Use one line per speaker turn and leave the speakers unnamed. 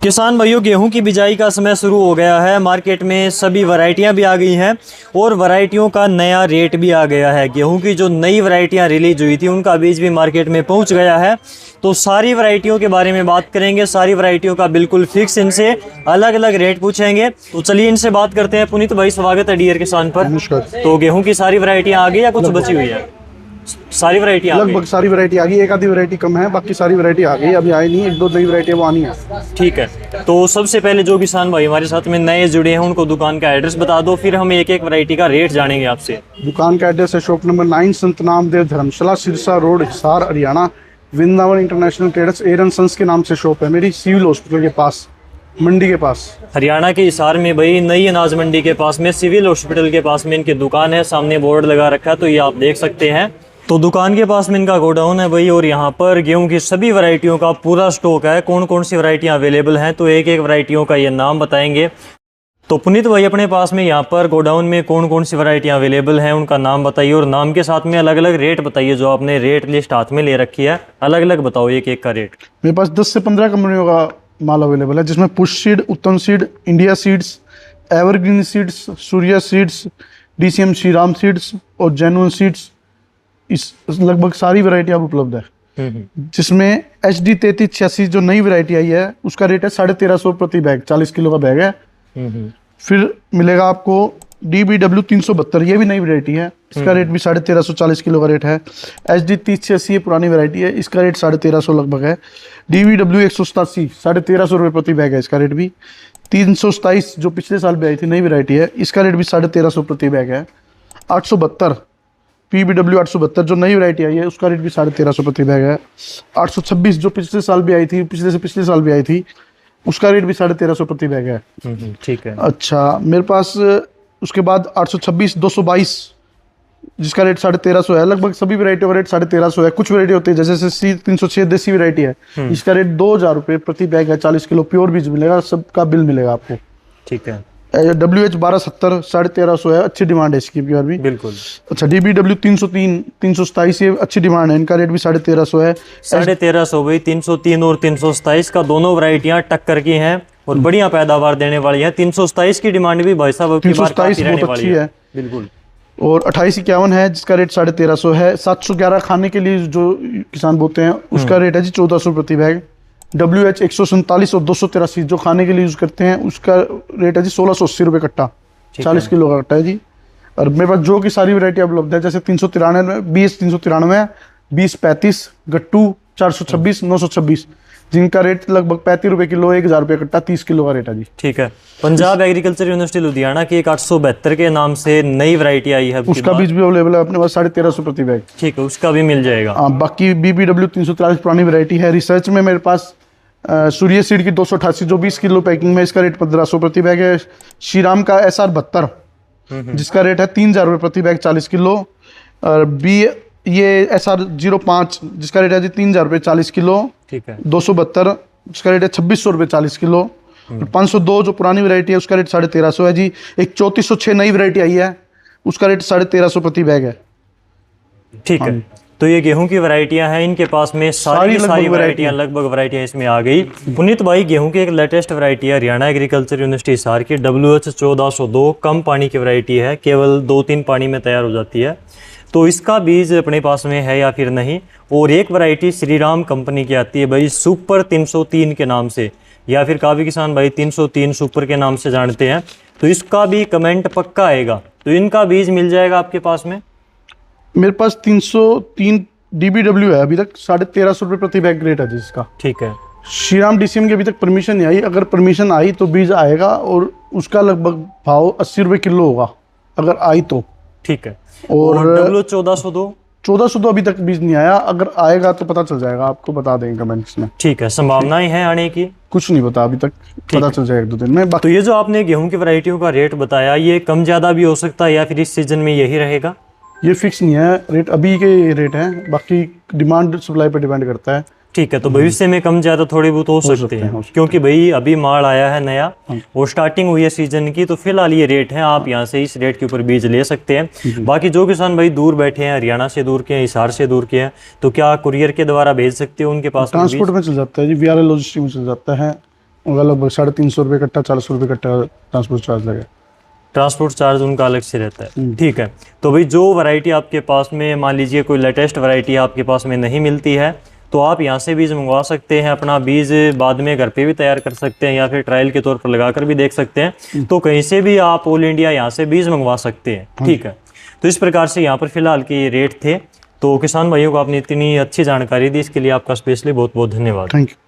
किसान भाइयों, गेहूं की बिजाई का समय शुरू हो गया है। मार्केट में सभी वैरायटियां भी आ गई हैं और वैरायटियों का नया रेट भी आ गया है। गेहूं की जो नई वैरायटियां रिलीज हुई थी उनका बीज भी मार्केट में पहुंच गया है। तो सारी वैरायटियों के बारे में बात करेंगे, सारी वैरायटियों का बिल्कुल फिक्स, इनसे अलग अलग रेट पूछेंगे। तो चलिए इनसे बात करते हैं। पुनीत भाई, स्वागत है डियर किसान पर। तो गेहूँ की सारी वैरायटियाँ आ गई या कुछ बची हुई है? सारी वैरायटी
लगभग सारी वैरायटी आ गई, एक आधी वैरायटी कम है, बाकी सारी वैरायटी आ गई। अभी आई नहीं, एक दो नई वैरायटी वो आनी है।
ठीक है, तो सबसे पहले जो किसान भाई हमारे साथ में नए जुड़े हैं उनको दुकान का एड्रेस बता दो, फिर हम एक एक वैरायटी का रेट जानेंगे आपसे।
दुकान का एड्रेस है shop number 9, Sant Namdev Dharamshala, Sirsa road, Hisar, Haryana. Vrindavan international traders Aeran sons के नाम से शॉप है मेरी, सिविल हॉस्पिटल के पास, मंडी के पास।
हरियाणा के हिसार में भाई, नई अनाज मंडी के पास में, सिविल हॉस्पिटल के पास में इनकी दुकान है। सामने बोर्ड लगा रखा है तो ये आप देख सकते हैं। तो दुकान के पास में इनका गोडाउन है भाई, और यहाँ पर गेहूं की सभी वैरायटियों का पूरा स्टॉक है। कौन कौन सी वैरायटियाँ अवेलेबल हैं तो एक एक वैरायटियों का ये नाम बताएंगे। तो पुनीत भाई, अपने पास में यहाँ पर गोडाउन में कौन कौन सी वैरायटियाँ अवेलेबल हैं उनका नाम बताइए, और नाम के साथ में अलग अलग रेट बताइए। जो आपने रेट लिस्ट हाथ में ले रखी है, अलग अलग बताओ एक एक का रेट।
मेरे पास 10 से 15 कंपनियों का माल अवेलेबल है, जिसमें पुश सीड, उत्तम seed, India seeds, evergreen seeds, Surya seeds, DCM Shriram seeds और जेनुइन सीड्स। इस लगभग सारी वैरायटी अब उपलब्ध है। जिसमें HD 3386 जो नई वैरायटी आई है उसका रेट है 1350 प्रति बैग, 40 किलो का बैग है। फिर मिलेगा आपको DBW 372, ये भी नई वैरायटी है, इसका रेट भी 1350, 40 किलो का रेट है। HD 3086 ये पुरानी वैरायटी है, इसका रेट 1350 लगभग है। DBW 187 1350 रुपये प्रति बैग है, इसका रेट भी। 327 जो पिछले साल भी आई थी, नई वैरायटी है, इसका रेट भी 1350 प्रति बैग है। 872 PBW 872 जो नई वैरायटी आई है उसका रेट भी 1350 प्रति बैग है। 826 जो पिछले साल भी आई थी, पिछले से पिछले साल भी आई थी, उसका रेट भी 1350 प्रति बैग है।
ठीक है।
अच्छा, मेरे पास उसके बाद 826 222 जिसका रेट 1350 है। लगभग सभी वैरायटियों का रेट 1350 है। कुछ वैरायटी होती है जैसे C306 देसी वैरायटी है, इसका रेट 2000 रुपये प्रति बैग है, 40 किलो प्योर बीज मिलेगा, सबका बिल मिलेगा आपको।
ठीक है।
WH 1270 1350 है, अच्छी डिमांड है इसकी प्योर भी,
बिल्कुल।
अच्छा, DBW 303 327 ये अच्छी डिमांड है, इनका रेट भी 1350 है।
1350 भाई, 303 और 327 का दोनों वैरायटियां टक्कर की हैं और बढ़िया पैदावार देने वाली है। 327 की डिमांड भी भाई साहब
327 बहुत अच्छी है,
बिल्कुल।
और 2851 है जिसका रेट 1350 है। 711 खाने के लिए जो किसान बोते हैं उसका रेट है जी 1400 प्रति बैग। WH 147 और 283 जो खाने के लिए यूज करते हैं उसका रेट है जी 1680 रुपये कट्टा, 40 किलो का कट्टा है जी। और मेरे पास जो कि सारी वैरायटी उपलब्ध है, जैसे 393 BS 393, 2035, गट्टू 426, 926 जिनका रेट लगभग 35 रुपये किलो, 1000 रुपये कट्टा, 30 किलो का रेट है जी।
ठीक है। पंजाब एग्रीकल्चर यूनिवर्सिटी लुधियाना की एक 872 के नाम से नई वैरायटी आई है,
उसका बीज भी अवेलेबल है अपने पास 1350 प्रति बैग।
ठीक है, उसका भी मिल जाएगा।
हाँ, बाकी BBW 343 पुरानी वैरायटी है। रिसर्च में मेरे पास सूर्य सीड की 288 जो 20 किलो पैकिंग में, इसका रेट 1500 प्रति बैग है। श्रीराम का SR 72 जिसका रेट है 3000 रुपये प्रति बैग, 40 किलो। और ये SR 05 जिसका रेट है जी 3000 रुपये, 40 किलो।
ठीक है।
272 जिसका रेट है 2600 रुपये, 40 किलो। और 502 जो पुरानी वैरायटी है उसका रेट 1350 है जी। एक 3406 नई वैरायटी आई है, उसका रेट 1350 प्रति बैग है।
ठीक है। तो ये गेहूं की वैरायटियां हैं, इनके पास में सारी वैरायटियां, लगभग वैरायटियां इसमें आ गई। पुनीत भाई, गेहूं की एक लेटेस्ट वैरायटी है हरियाणा एग्रीकल्चर यूनिवर्सिटी हिसार की, WH 1402 कम पानी की वैरायटी है, केवल 2-3 पानी में तैयार हो जाती है। तो इसका बीज अपने पास में है या फिर नहीं? और एक वैरायटी श्रीराम कंपनी की आती है भाई, सुपर 303 के नाम से, या फिर काफ़ी किसान भाई 303 सुपर के नाम से जानते हैं। तो इसका भी कमेंट पक्का आएगा, तो इनका बीज मिल जाएगा आपके पास में?
मेरे पास 303 DBW है, अभी तक 1350 रुपये प्रति बैग रेट है जिसका।
ठीक है।
श्रीराम DCM की अभी तक परमिशन नहीं आई, अगर परमिशन आई तो बीज आएगा, और उसका लगभग भाव 80 रुपये किलो होगा अगर आई तो।
ठीक है।
और
WH 1402
अभी तक बीज नहीं आया, अगर आएगा तो पता चल जाएगा, आपको बता देंगे कमेंट्स में।
ठीक है। संभावनाएं हैं आने की?
कुछ नहीं पता अभी तक, पता चल जाएगा 1-2 दिन में।
तो ये जो आपने गेहूं की वैरायटियों का रेट बताया, ये कम ज़्यादा भी हो सकता है या फिर इस सीजन में यही रहेगा?
ये फिक्स नहीं है रेट, अभी के रेट है, बाकी डिमांड सप्लाई पर डिपेंड करता है।
ठीक है, तो भविष्य में कम ज़्यादा थोड़े बहुत हो सकते हैं, क्योंकि भाई अभी माल आया है नया और स्टार्टिंग हुई है सीजन की, तो फिलहाल ये रेट है, आप यहाँ से इस रेट के ऊपर बीज ले सकते हैं। बाकी जो किसान भाई दूर बैठे हैं, हरियाणा से दूर के हैं, हिसार से दूर के हैं, तो क्या कुरियर के द्वारा भेज सकते हो उनके पास?
ट्रांसपोर्ट में चल जाता है जी, VRL लॉजिस्टिक में चल जाता है। होगा लगभग 350 रुपये कट्टा, 400 रुपये कट्टा ट्रांसपोर्ट चार्ज लगेगा।
ट्रांसपोर्ट चार्ज उनका अलग से रहता है। ठीक है, तो भाई जो वैरायटी आपके पास में, मान लीजिए कोई लेटेस्ट वैरायटी आपके पास में नहीं मिलती है, तो आप यहाँ से बीज मंगवा सकते हैं। अपना बीज बाद में घर पे भी तैयार कर सकते हैं या फिर ट्रायल के तौर पर लगाकर भी देख सकते हैं। तो कहीं से भी आप ऑल इंडिया यहाँ से बीज मंगवा सकते हैं। ठीक है, तो इस प्रकार से यहाँ पर फिलहाल के रेट थे। तो किसान भाइयों को आपने इतनी अच्छी जानकारी दी, इसके लिए आपका स्पेशली बहुत बहुत धन्यवाद।
Thank you.